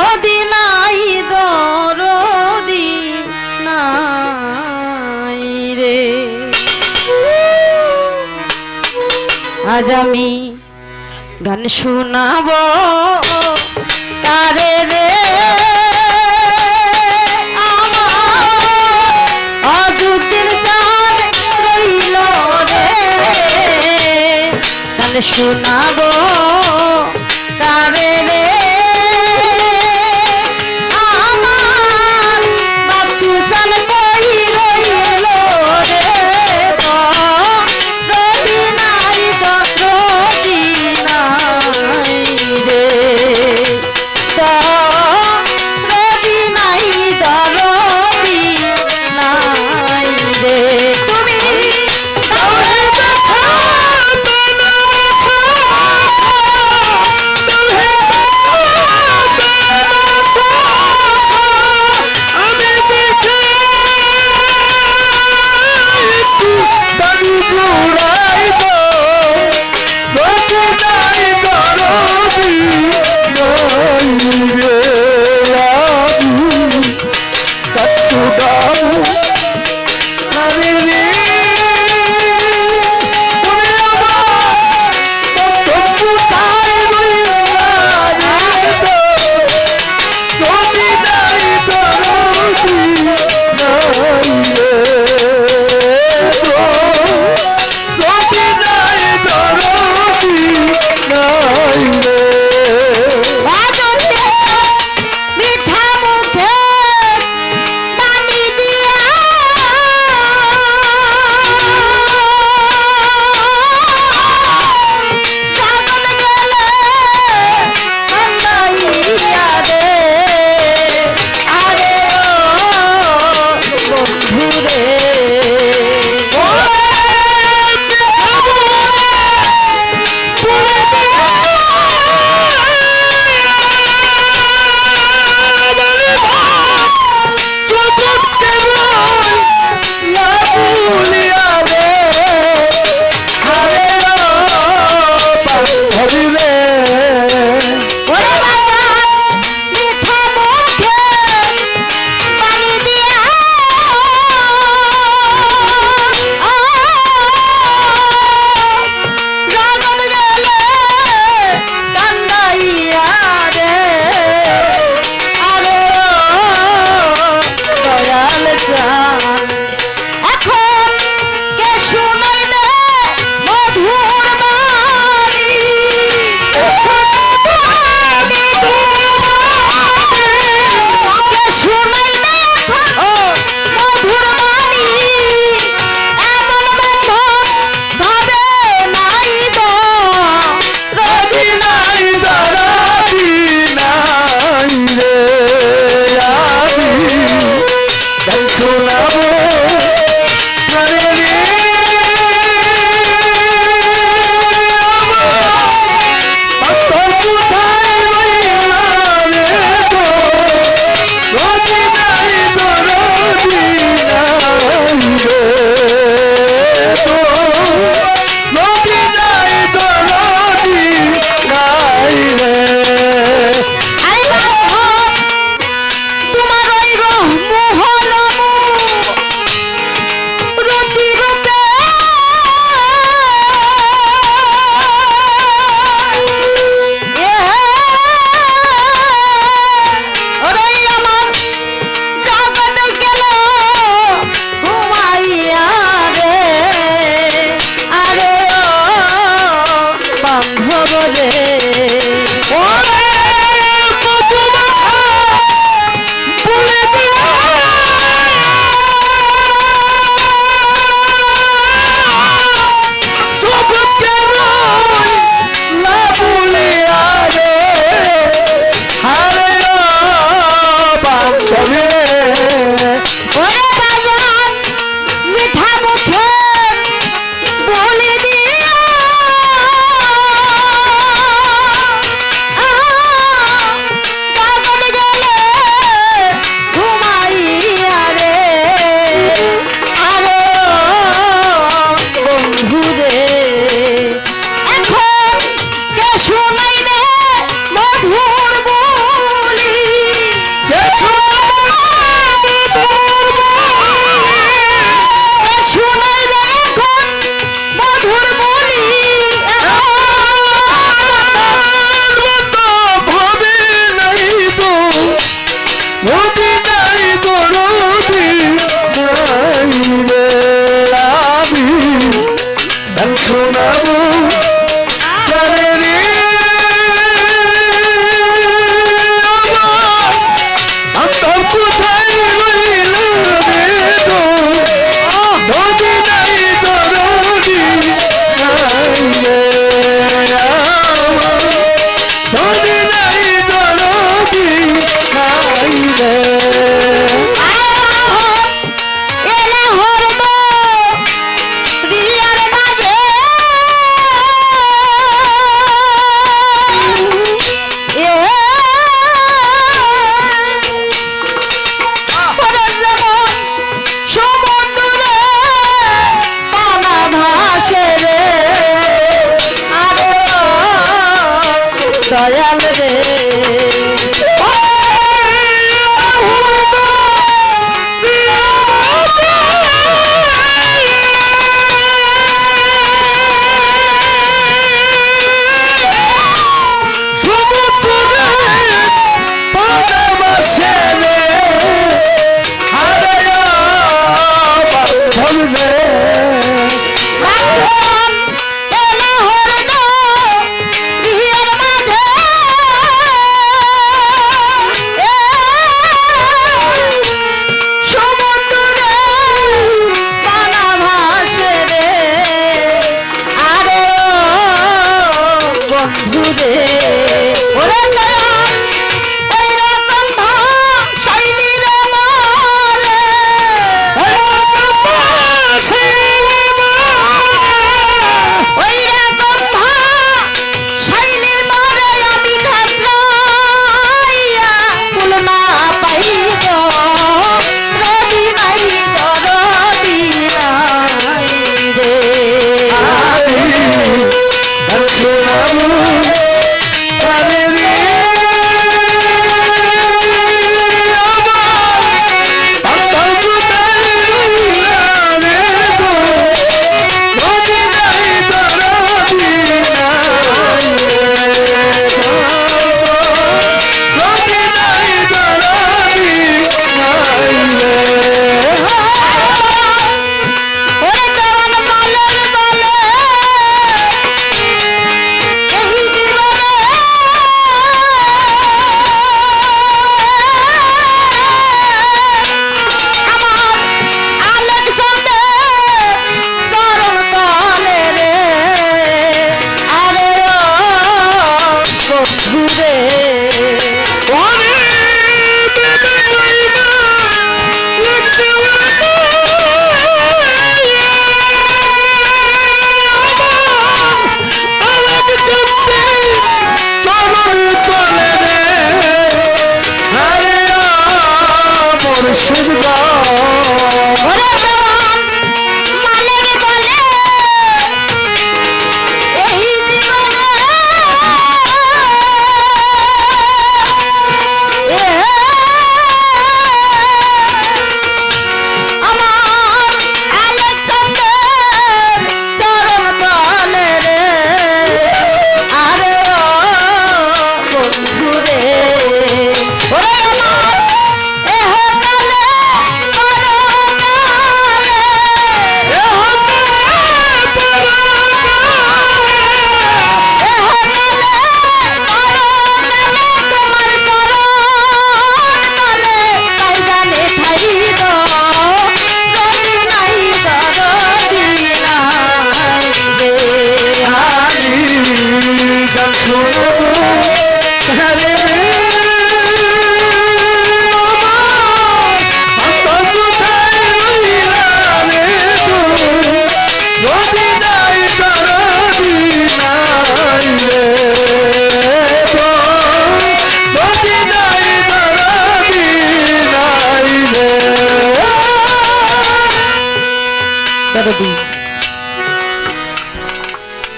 দরদি নাই দরদি নাই রে। আজ আমি গান শোনাবো কারে রে, শোনাবো কারে রে, আমার বাচ্চু চাল কই রইল রে, দরদি নাই দরদি নাই রে।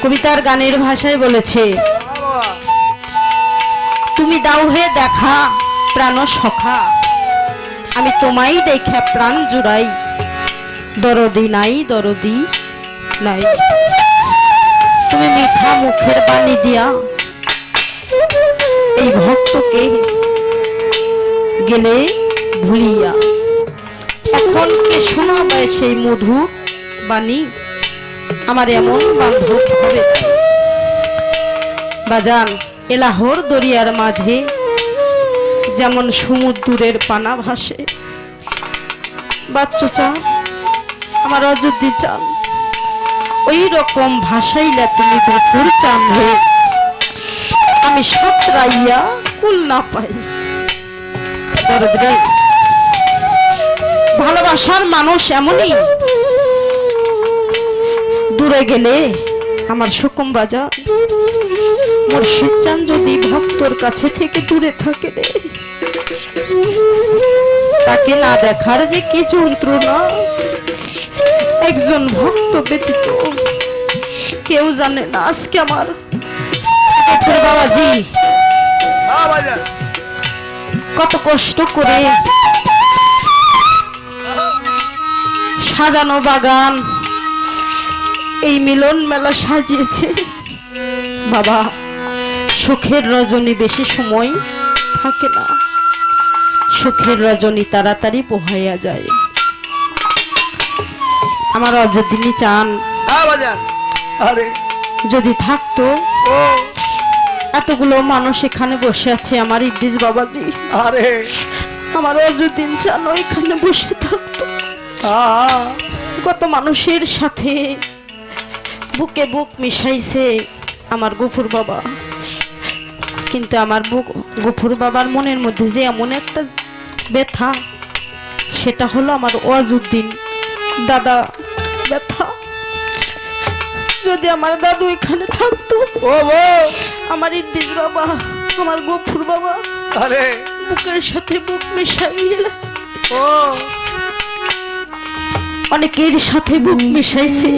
কবিতার গানের ভাষায় বলেছে, তুমি দাও হে দেখা প্রাণ সখা, আমি তোমায় দেখা প্রাণ জুড়াই, দরদি নাই দরদি নাই। তুমি মিঠা মুখের বাণী দিয়া এই ভক্তকে গেলে ভুলিয়া, এখন কে শোনাবে সেই মধুর বাণী, আমার এমন বান্ধব হবে। বাজান এলাহর দরিয়ার মাঝে যেমন সমুদ্রের পানা ভাসে, বাচ্চা চান আমার অযোধ্যি চান, ওই রকম ভাসাইলে তুমি ভরপুর চান হয়ে আমি সতরাইয়া কুল না পাই। ভালোবাসার মানুষ এমনই, দূরে গেলে আমার সুকুম বাজা মুর্শিদ চান যদি ভক্তর কাছে থেকে দূরে থাকে রে, তাকে না দেখার যে কি যন্ত্রণা একজন ভক্ত ব্যতীত কেউ জানে না। আজকে আমার বাবাজি কত কষ্ট করে সাজানো বাগান এই মিলন মেলা সাজিয়েছে বাবা। সুখের রজনী বেশি সময় থাকে না, সুখের রজনী তাড়াতাড়ি পোহাইয়া যায়। আমার অযোধ্যিনী চান যদি থাকতো, এতগুলো মানুষ এখানে বসে আছে, আমার ইদ্রিস বাবাজি, আরে আমার অযোধ্যিন চান এখানে বসে থাকতো, কত মানুষের সাথে বুকে বুক মিশাইছে আমার গফুর বাবা। কিন্তু আমার গফুর বাবার মনের মধ্যে যে এমন একটা ব্যথা, সেটা হলো আমার অযোধ্যিন দাদা ব্যথা। যদি আমার দাদু এখানে থাকতো, আমার ইদ্রিস বাবা, আমার গফুর বাবা, আরে বুকের সাথে বুক মিশাইয়ে অনেকের সাথে বুক মিশাইছে,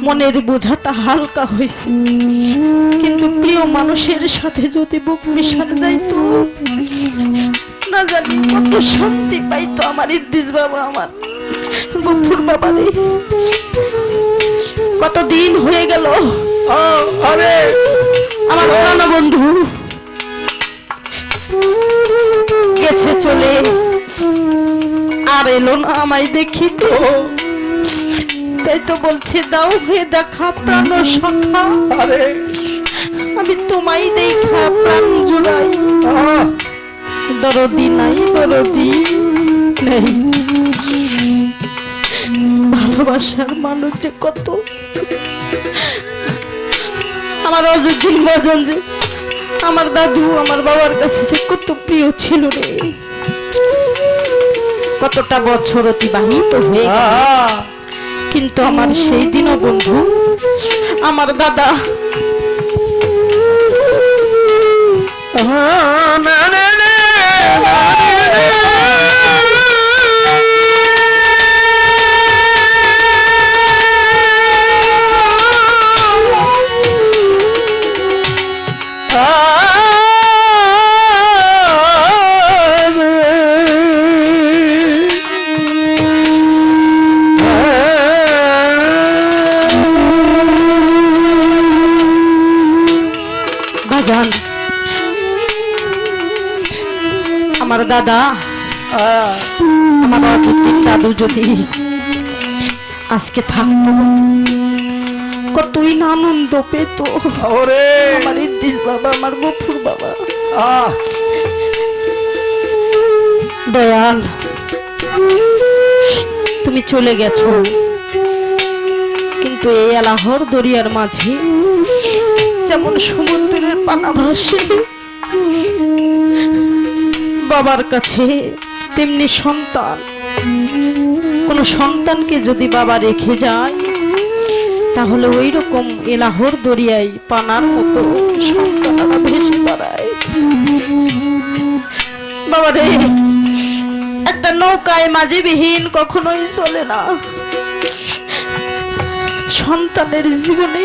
মনের বোঝাটা হালকা হয়েছে। কিন্তু প্রিয় মানুষের সাথে যদি বুক মিশানো যাইতো, না জানি কত শান্তি পাইতো আমার ইদ্রিস বাবা, আমার গফুর বাবা রে। কতদিন হয়ে গেল আমার প্রাণ বন্ধু গেছে চলে, আর এলো না আমায় দেখিতে। তাই তো বলছে দাও হয়ে দেখা প্রাণ সখা, আমি তোমায় দেখা প্রাণ জুড়াই। দরদি নাই, দরদি নেই। ভালোবাসার মানুষ যে কত, আমার অযোধ্যিন বাজান যে আমার দাদু আমার বাবার কাছে যে কত প্রিয় ছিল রে। কতটা বছর অতিবাহিত হয়ে গেল, কিন্তু আমার সেই দিনও বন্ধু আমার দাদা আমার দাদা আমার অযোধ্যিন দাদু যদি আজকে থাকতো, কতই না আনন্দ পেত আমার ইদ্রিস বাবা, আমার গফুর বাবা। দয়াল, তুমি চলে গেছো, কিন্তু এই আলাহর দরিয়ার মাঝে যেমন সমুদ্রের পানা ভাসে বাবার কাছে, তেমনি সন্তান, কোন সন্তানকে যদি বাবা রেখে যায়, তাহলে ওই রকম এলাহর দরিয়ায় পানার মতো সন্তানরা ভেসে বেড়ায়। বাবা রে, একটা নৌকায় মাঝিবিহীন কখনোই চলে না। সন্তানের জীবনে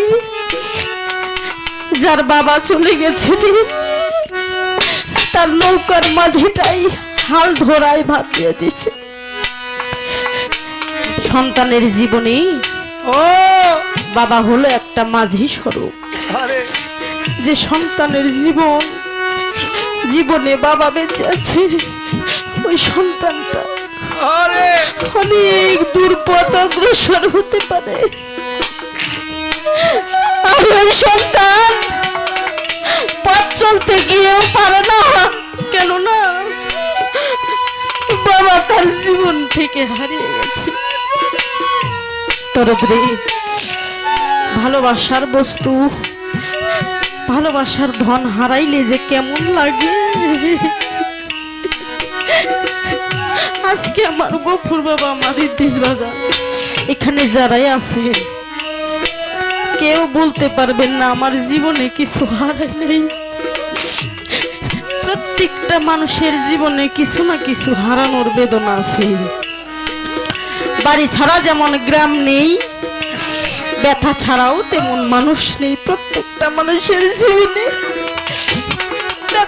যার বাবা চলে গেছে, তার নৌকার মাঝিটাই হাল ধরায় ভাত দিয়ে দিছে। সন্তানের জীবনে বাবা হলো একটা মাঝি স্বরূপ, যে সন্তানের জীবনে বাবা বেঁচে আছে, ওই সন্তানটা অনেক দূর পথ অগ্রসর হতে পারে। আর ওই সন্তান পথ চলতে গিয়েও পারে না, কেননা বাবা তার জীবন থেকে হারিয়ে গেছে। তরফে ভালোবাসার বস্তু, ভালোবাসার ধন হারাইলে যে কেমন লাগে। আজকে আমার গফুর বাবা, আমার ইদ্রিস বাবা, এখানে যারাই আছে কেউ বলতে পারবেন না আমার জীবনে কিছু হারাই নেই। প্রত্যেকটা মানুষের জীবনে কিছু না কিছু হারানোর বেদনা আছে। বাড়ি ছাড়া যেমন গ্রাম নেই, ব্যথা ছাড়াও তেমন মানুষ নেই। প্রত্যেকটা মানুষের জীবনে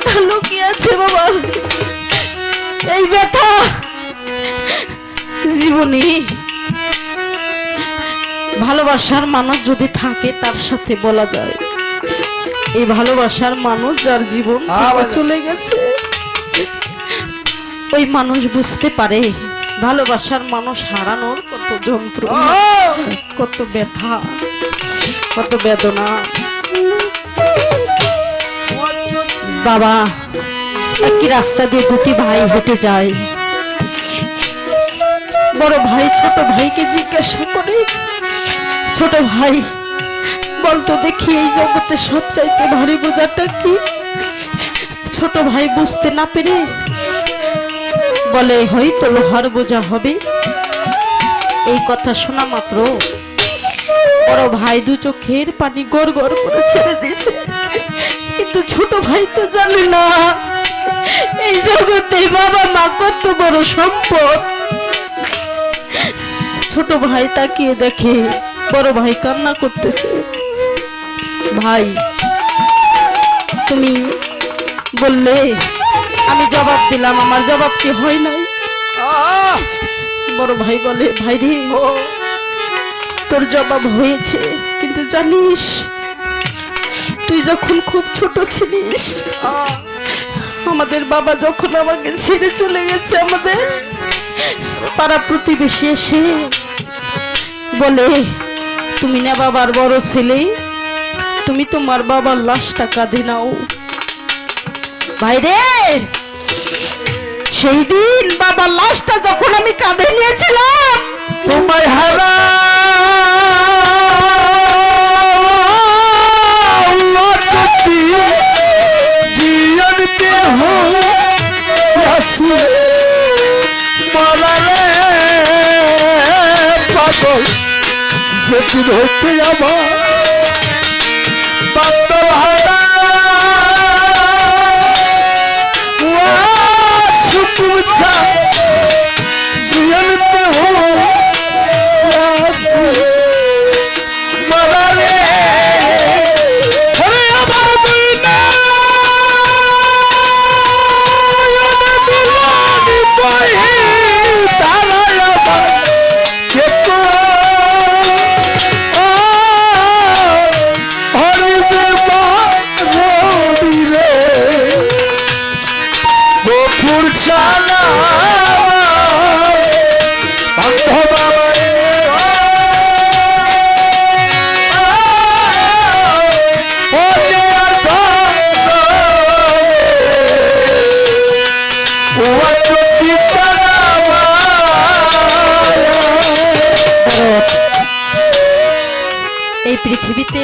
ব্যথা লুকিয়ে আছে বাবা, এই ব্যথা জীবনে ভালোবাসার মানুষ যদি থাকে তার সাথে বলা যায়। এই ভালোবাসার মানুষ যার জীবন চলে গেছে, ওই মানুষ বুঝতে পারে ভালোবাসার মানুষ হারানোর কত যন্ত্রণা, কত ব্যথা, কত বেদনা। বাবা, একই রাস্তা দিয়ে দুটি ভাই হেঁটে যায়। বড় ভাই ছোট ভাইকে জিজ্ঞাসা করে, ছোট ভাই বলতো দেখি এই জগতে সবচাইতে ভারী বোঝাটা কি? ছোট ভাই বুঝতে না পেরে বলে হয়তো লোহার বোঝা হবে। এই কথা শোনা মাত্র বড় ভাই দু চোখের পানি গড় গড় করে ছেড়ে দিয়েছে। কিন্তু ছোট ভাই তো জানে না এই জগতে বাবা মা কত বড় সম্পদ। ছোট ভাই তাকিয়ে দেখে বড় ভাই কান্না করতেছে। ভাই তুমি বললে, আমি জবাব দিলাম, আমার জবাব কি হয় নাই? বড় ভাই বলে, ভাই রে তোর জবাব হয়েছে, কিন্তু জানিস তুই যখন খুব ছোট ছিলিস, আমাদের বাবা যখন আমাকে ছেড়ে চলে গেছে, আমাদের পাড়া প্রতিবেশী এসে বলে তুমি না বাবার বড় ছেলে, তুমি তোমার বাবার লাশটা কাঁধে নাও। ভাই রে, সেই দিন বাবার লাশটা যখন আমি কাঁধে নিয়েছিলাম, তোমায় হারা সেদিন হইতে আমার বান্দর হারা সুকুমছা জিয়নতে হো মারালে ওরে আমার বিনা দুলানি পাহি তারায় আমার কেতো এই পৃথিবীতে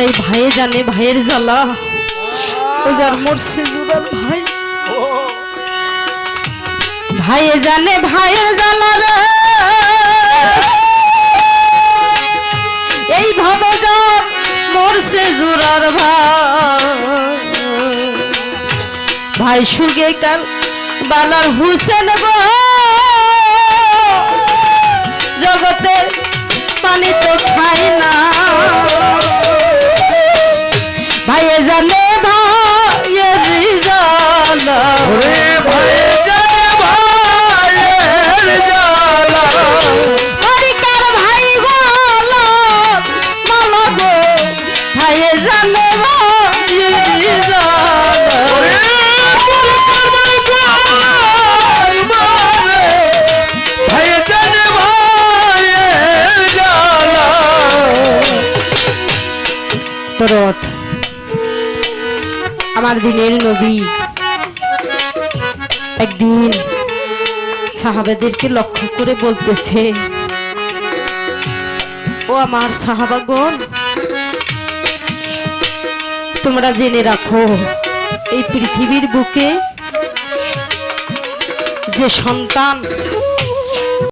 এই ভাইয়ে জানে ভাইয়ের জ্বালা। ও যার মরছে জুড়াল ভাই, ভাইয়ে জানে ভাইয়ের জ্বালা রে। এই ভাবে যার মরছে জুড়ার ভাই, ভাই সুগে কাল বালার হুসেন গো, জগতে পানি তো খাই না। ভাইয়ে জানে ভাইয়ের জ্বালা, ভাইয়ে জানে ভাইয়ের জ্বালা, হরিকার ভাই গো মালা গো, ভাইয়ে জানে ভাইয়ের জ্বালা। আমার দিনের নবী একদিন সাহাবাদেরকে লক্ষ্য করে বলতেছে, ও আমার সাহাবাগণ, তোমরা জেনে রাখো এই পৃথিবীর বুকে যে সন্তান